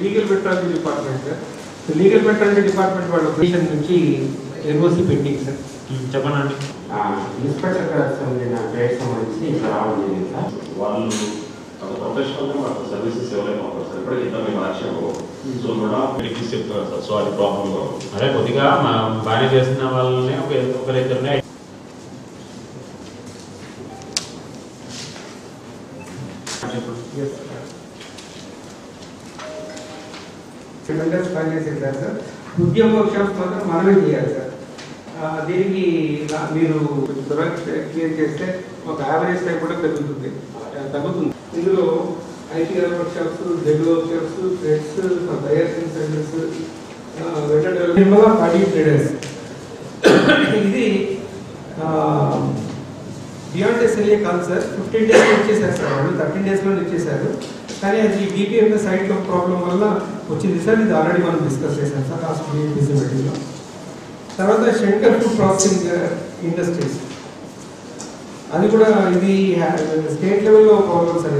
Legal metrology department sir. Legal metrology department వాళ్ళ operation నుంచి NOC pending sir. చెప్పనండి. Inspector గారు సంబంధించిన ట్రేడ్ సంబంధించి ఇక్కడ రావడం జరిగింది సార్. వాళ్ళు ఒక ప్రొఫెషనల్గా మాకు సర్వీసెస్ ఎవరైనా సార్ ఇప్పటికీ ఇంత మేము యాక్షన్ సో కూడా మెడికల్స్ చెప్తున్నారు సార్. సో అది ప్రాబ్లంగా అదే కొద్దిగా బాగా చేస్తున్న వాళ్ళని ఒకరిద్దరినే సార్. ఉద్యోగ వర్క్షాప్స్ మాత్రం మనమే చేయాలి సార్. దీనికి మీరు క్లియర్ చేస్తే ఒక యావరేజ్ టైం కూడా తగ్గుతుంది. ఇందులో ITR workshops, Z workshops, trades, buyers and sellers, party traders, ఇది బియాండ్ ఎస్ఎల్ఏ కాదు సార్. 15 days ఇచ్చేసారు సార్. వాళ్ళు 13 days ఇచ్చేసారు. కానీ అది డిపిఎంఎస్ సైట్లో ప్రాబ్లం వల్ల వచ్చింది సార్. ఇది ఆల్రెడీ మనం డిస్కస్ చేశాం సార్ లాస్ట్ మీటింగ్లో. తర్వాత షెల్టర్ ఫుడ్ ప్రాసెసింగ్ ఇండస్ట్రీస్, అది కూడా ఇది స్టేట్ లెవెల్లో ప్రాబ్లమ్ సార్.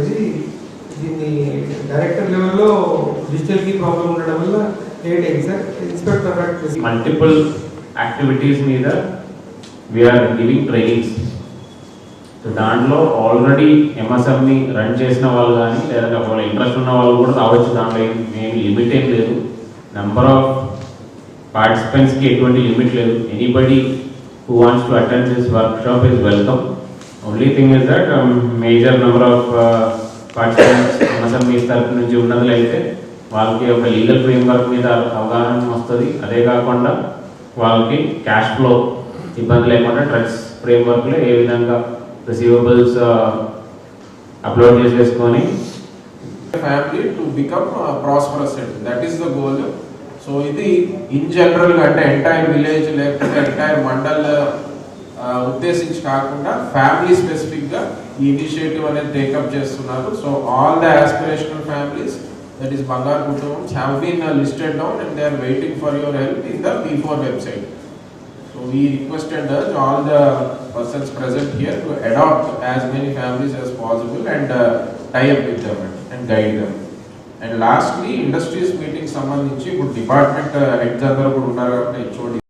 దీన్ని డైరెక్టర్ లెవెల్లో డిజిటల్కి ప్రాబ్లం ఉండడం వల్ల లేట్ అయింది సార్. ఇన్స్పెక్టర్ మల్టిపుల్ యాక్టివిటీస్ మీద వీఆర్ గివింగ్ ట్రైనింగ్స్. సో దాంట్లో ఆల్రెడీ ఎంఎస్ఎంని రన్ చేసిన వాళ్ళు కానీ లేదంటే ఒకవేళ ఇంట్రెస్ట్ ఉన్న వాళ్ళు కూడా రావచ్చు. దాంట్లో ఏమి లిమిట్ ఏం లేదు. నెంబర్ ఆఫ్ పార్టిసిపెంట్స్కి ఎటువంటి లిమిట్ లేదు. Anybody who wants to attend this workshop is welcome. Only thing is that major number of participants MSME తరఫు నుంచి ఉన్నట్లయితే వాళ్ళకి ఒక లీగల్ ఫ్రేమ్వర్క్ మీద అవగాహన వస్తుంది. అదే కాకుండా వాళ్ళకి క్యాష్ ఫ్లో ఇబ్బంది లేకుండా ట్రక్స్ ఫ్రేమ్వర్క్లో ఏ విధంగా రిసీవబుల్స్ అప్లోడ్ చేసేసుకొని family to become prosperous. That is the goal. So ఇది ఇన్ జనరల్గా అంటే ఎంటైర్ విలేజ్ లేకపోతే ఎంటైర్ మండల్ ఉద్దేశించి కాకుండా ఫ్యామిలీ స్పెసిఫిక్గా ఈ ఇనిషియేటివ్ అనేది టేకప్ చేస్తున్నారు. So all the aspirational families, that is Bangar Kutumams, have been listed down and they are waiting for your help in the P4 website. So we requested all the persons present here to adopt as many families as possible and tie up with them and guide them. And lastly, industries meeting sambandhinchi department heads andaru kuda unnaru.